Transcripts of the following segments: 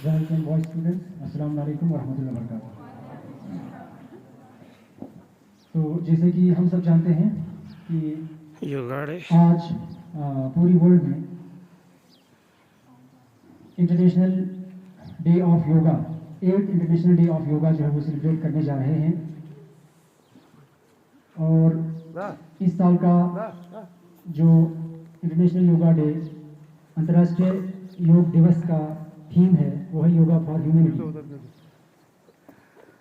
Girls and boys students, अस्सलाम वालेकुम वरहमतुल्लाहि वबरकातुहू। तो जैसे कि हम सब जानते हैं कि आज पूरी वर्ल्ड में international day of yoga, 8th international day of yoga जो है वो सेलिब्रेट करने जा रहे हैं। और इस साल का जो इंटरनेशनल योगा डे, अंतर्राष्ट्रीय योग दिवस का थीम है वो है योगा फॉर ह्यूमैनिटी।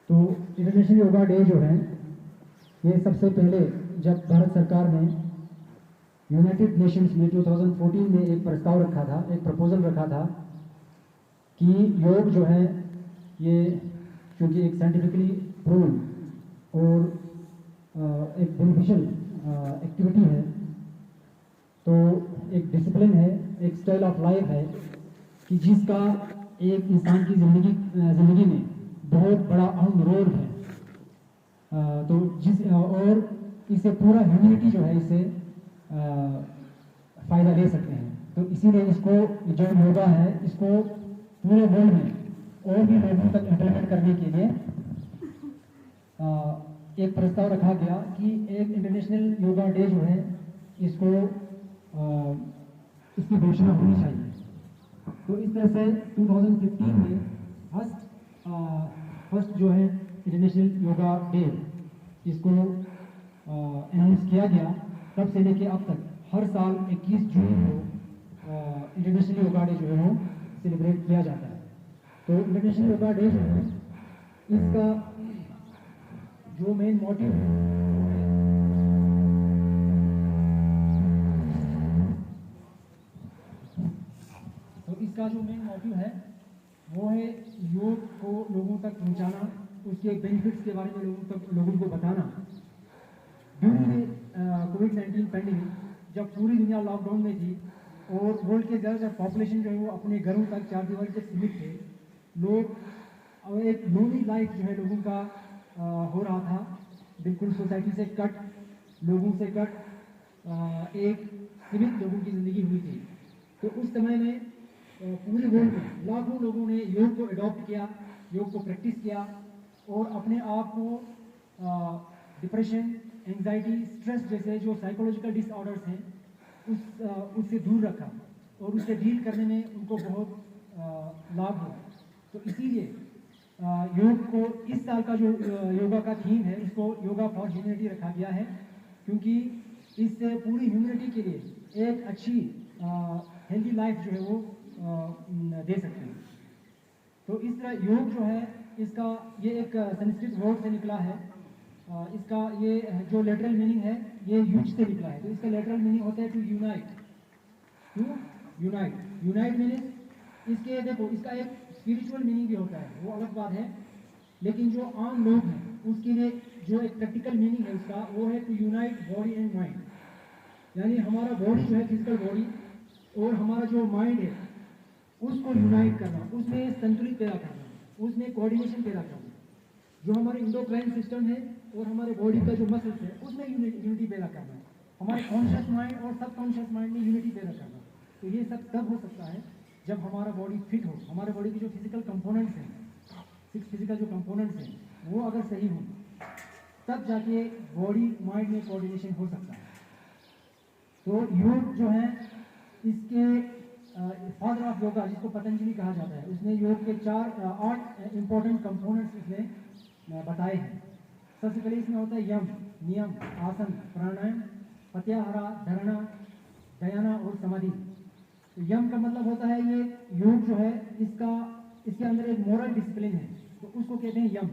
तो इंटरनेशनल योगा डे जो है ये सबसे पहले जब भारत सरकार ने यूनाइटेड नेशंस में 2014 में एक प्रस्ताव रखा था, एक प्रपोजल रखा था कि योग जो है ये क्योंकि एक साइंटिफिकली प्रूव और एक बेनिफिशियल एक्टिविटी है, तो एक डिसिप्लिन है, एक स्टाइल ऑफ लाइफ है कि जिसका एक इंसान की ज़िंदगी में बहुत बड़ा अहम रोल है। तो और इससे पूरा ह्यूमैनिटी जो है इससे फ़ायदा ले सकते हैं। तो इसीलिए इसको जो योगा है इसको पूरे वर्ल्ड में और भी लोगों तक इम्प्लीमेंट करने के लिए एक प्रस्ताव रखा गया कि एक इंटरनेशनल योगा डे जो है इसको इसकी घोषणा होनी चाहिए। तो इस तरह से 2015 में फर्स्ट जो है इंटरनेशनल योगा डे इसको अनाउंस किया गया। तब से लेके अब तक हर साल 21 जून को इंटरनेशनल योगा डे जो है वो सेलिब्रेट किया जाता है। तो इंटरनेशनल योगा डे जो है इसका जो मेन मोटिव है वो है योग को लोगों तक पहुंचाना, उसके बेनिफिट्स के बारे में लोगों को बताना। ड्यूरिंग कोविड-19 पैंडेमिक जब पूरी दुनिया लॉकडाउन में थी और वर्ल्ड के ज़्यादातर पॉपुलेशन जो है वो अपने घरों तक चार दीवारी तक सीमित थे, लोग एक लोनली लाइफ जो है लोगों का हो रहा था, बिल्कुल सोसाइटी से कट, लोगों से कट एक सीमित लोगों की ज़िंदगी हुई थी। तो उस समय में पूरे वर्ल्ड में लाखों लोगों ने योग को अडॉप्ट किया, योग को प्रैक्टिस किया और अपने आप को डिप्रेशन, एंजाइटी, स्ट्रेस जैसे जो साइकोलॉजिकल डिसऑर्डर्स हैं उससे दूर रखा और उससे डील करने में उनको बहुत लाभ हुआ। तो इसीलिए योग को इस साल का जो योगा का थीम है इसको योगा फॉर ह्यूमैनिटी रखा गया है, क्योंकि इससे पूरी ह्यूमैनिटी के लिए एक अच्छी हेल्दी लाइफ जो है वो दे सकते हैं। तो इस तरह योग जो है इसका ये एक संस्कृत वर्ड से निकला है। इसका ये जो लेटरल मीनिंग है ये युज से निकला है। तो इसका लेटरल मीनिंग होता है to unite, to unite. Unite meaning इसके देखो इसका एक स्पिरिचुअल मीनिंग भी होता है, वो अलग बात है, लेकिन जो आम लोग हैं उसके लिए जो एक प्रैक्टिकल मीनिंग है उसका वो है to unite body and mind. यानी हमारा बॉडी जो है फिजिकल बॉडी और हमारा जो माइंड है उसको यूनाइट करना, उसमें संतुलित पैदा करना, उसमें कोऑर्डिनेशन पैदा करना। जो हमारे इंडोक्राइन सिस्टम है और हमारे बॉडी का जो मसल्स है उसमें यूनिटी पैदा करना, हमारे कॉन्शियस माइंड और सब कॉन्शियस माइंड में यूनिटी पैदा करना। तो ये सब तब हो सकता है जब हमारा बॉडी फिट हो, हमारे बॉडी के जो फिजिकल कंपोनेंट्स हैं, 6 फिजिकल जो कंपोनेंट्स हैं वो अगर सही हों तब जाके बॉडी माइंड में कोऑर्डिनेशन हो सकता है। तो योग जो है इसके फादर ऑफ योगा जिसको पतंजलि कहा जाता है, उसने योग के 8 इंपॉर्टेंट कंपोनेंट्स इसमें बताए हैं। सबसे पहले इसमें होता है यम, नियम, आसन, प्राणायाम, प्रत्याहार, धारणा, ध्यान और समाधि। तो यम का मतलब होता है ये योग जो है इसके अंदर एक मोरल डिसिप्लिन है, तो उसको कहते हैं यम।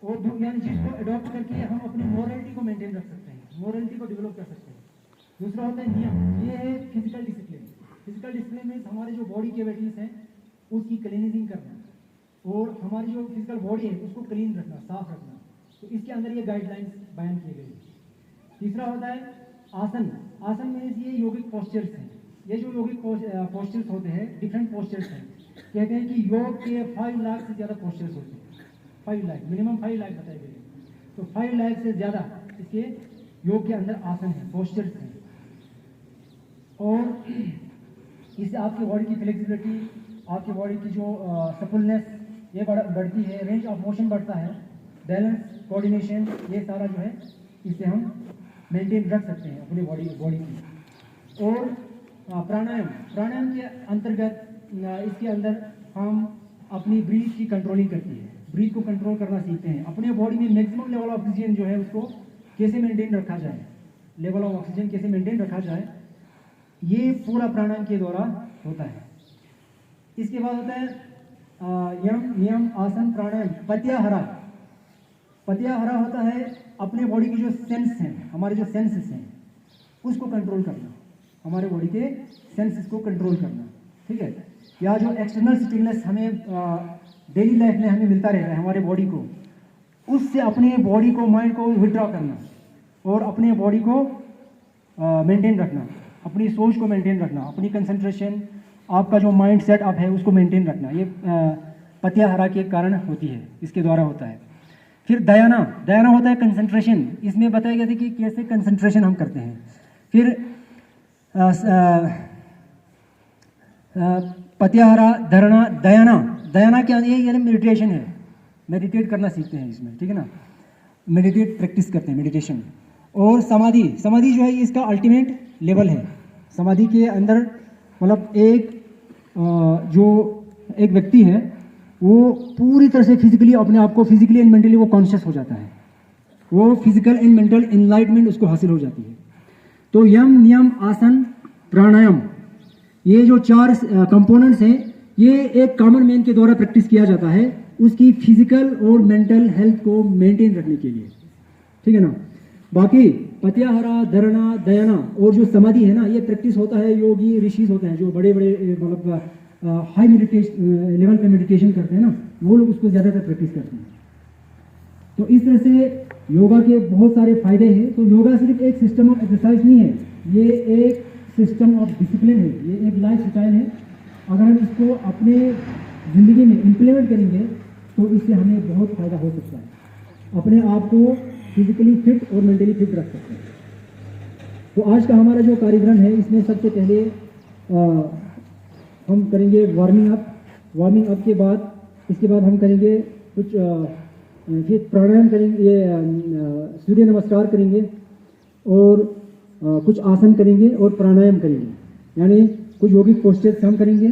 और यानी जिसको अडॉप्ट करके हम अपनी मोरलिटी को मेंटेन रख सकते हैं, मोरलिटी को डेवलप कर सकते हैं। दूसरा होता है नियम, ये है फिजिकल डिसिप्लिन। फिजिकल डिसिप्लिन में हमारे जो बॉडी कैविटीज हैं उसकी क्लीनिंग करना और हमारी जो फिजिकल बॉडी है उसको क्लीन रखना, साफ रखना। तो इसके अंदर ये गाइडलाइंस बयान किए गए। तीसरा होता है आसन। आसन में ये योगिक पोस्चर्स हैं। ये जो योगिक पोस्चर्स होते हैं डिफरेंट पोस्चर्स हैं। कहते हैं कि योग के 5 लाख से ज़्यादा पोस्चर्स होते हैं। 5 लाख, मिनिमम 5 लाख बताए गए। तो 5 लाख से ज़्यादा इसके योग के अंदर आसन है, पोस्चर्स हैं। और इससे आपकी बॉडी की फ्लेक्सिबिलिटी, आपकी बॉडी की जो सपुलनेस ये बढ़ती है, रेंज ऑफ मोशन बढ़ता है, बैलेंस, कोऑर्डिनेशन, ये सारा जो है इससे हम मेंटेन रख सकते हैं अपनी बॉडी की। और प्राणायाम के अंतर्गत इसके अंदर हम अपनी ब्रीथ की कंट्रोलिंग करती है, ब्रीथ को कंट्रोल करना सीखते हैं, अपने बॉडी में मैक्सिमम लेवल ऑफ ऑक्सीजन जो है उसको कैसे मेंटेन रखा जाए, लेवल ऑफ ऑक्सीजन कैसे मेंटेन रखा जाए, ये पूरा प्राणायाम के द्वारा होता है। इसके बाद होता है यम नियम आसन प्राणायाम प्रत्याहार। प्रत्याहार होता है अपने बॉडी की जो सेंस हैं, हमारे जो सेंसेस हैं उसको कंट्रोल करना, हमारे बॉडी के सेंसेस को कंट्रोल करना, ठीक है। या जो एक्सटर्नल स्टिमुलस हमें डेली लाइफ में हमें मिलता रहता है हमारे बॉडी को, उससे अपने बॉडी को, माइंड को विड्रॉ करना और अपने बॉडी को मेंटेन रखना, अपनी सोच को मेंटेन रखना, अपनी कंसंट्रेशन, आपका जो माइंड सेट अप है उसको मेंटेन रखना, ये प्रत्याहार के कारण होती है, इसके द्वारा होता है। फिर दयाना होता है कंसंट्रेशन। इसमें बताया गया था कि कैसे कंसंट्रेशन हम करते हैं। फिर प्रत्याहार, धरणा, दयाना क्या है, यानी मेडिटेशन है, मेडिटेट करना सीखते हैं इसमें, ठीक है ना, मेडिटेट प्रैक्टिस करते हैं मेडिटेशन। और समाधि जो है इसका अल्टीमेट लेवल है। समाधि के अंदर मतलब एक व्यक्ति है वो पूरी तरह से फिजिकली अपने आप को फिजिकली एंड मेंटली वो कॉन्शियस हो जाता है, वो फिजिकल एंड मेंटल एनलाइटमेंट उसको हासिल हो जाती है। तो यम नियम आसन प्राणायाम, ये जो 4 कंपोनेंट्स हैं, ये एक कॉमन मैन के द्वारा प्रैक्टिस किया जाता है उसकी फिजिकल और मेंटल हेल्थ को मेंटेन रखने के लिए, ठीक है ना। बाकी प्रत्याहार, धरणा, दयाना और जो समाधि है ना, ये प्रैक्टिस होता है योगी ऋषि होते हैं जो बड़े मतलब हाई मेडिटेशन लेवल पे मेडिटेशन करते हैं ना, वो लोग उसको ज़्यादातर प्रैक्टिस करते हैं। तो इस तरह से योगा के बहुत सारे फायदे हैं। तो योगा सिर्फ एक सिस्टम ऑफ एक्सरसाइज नहीं है, ये एक सिस्टम ऑफ डिसिप्लिन है, ये एक लाइफ स्टाइल है। अगर हम इसको अपने ज़िंदगी में इम्प्लीमेंट करेंगे तो इससे हमें बहुत फ़ायदा हो सकता है, अपने आप को फिजिकली फिट और मेंटली फिट रख सकते हैं। तो आज का हमारा जो कार्यक्रम है इसमें सबसे पहले हम करेंगे वार्मिंग अप के बाद, इसके बाद हम करेंगे कुछ फिर प्राणायाम करेंगे, ये सूर्य नमस्कार करेंगे और कुछ आसन करेंगे और प्राणायाम करेंगे, यानी कुछ योगिक पोस्चर्स हम करेंगे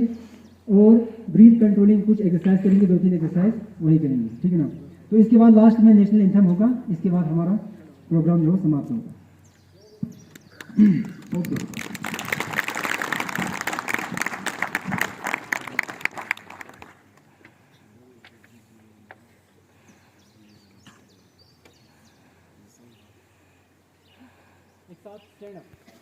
और ब्रीथ कंट्रोलिंग कुछ एक्सरसाइज करेंगे, 2-3 एक्सरसाइज वही करेंगे, ठीक है ना। तो इसके बाद लास्ट में नेशनल एंथम होगा, इसके बाद हमारा प्रोग्राम जो है समाप्त होगा। ओके। एक साथ स्टैंड अप।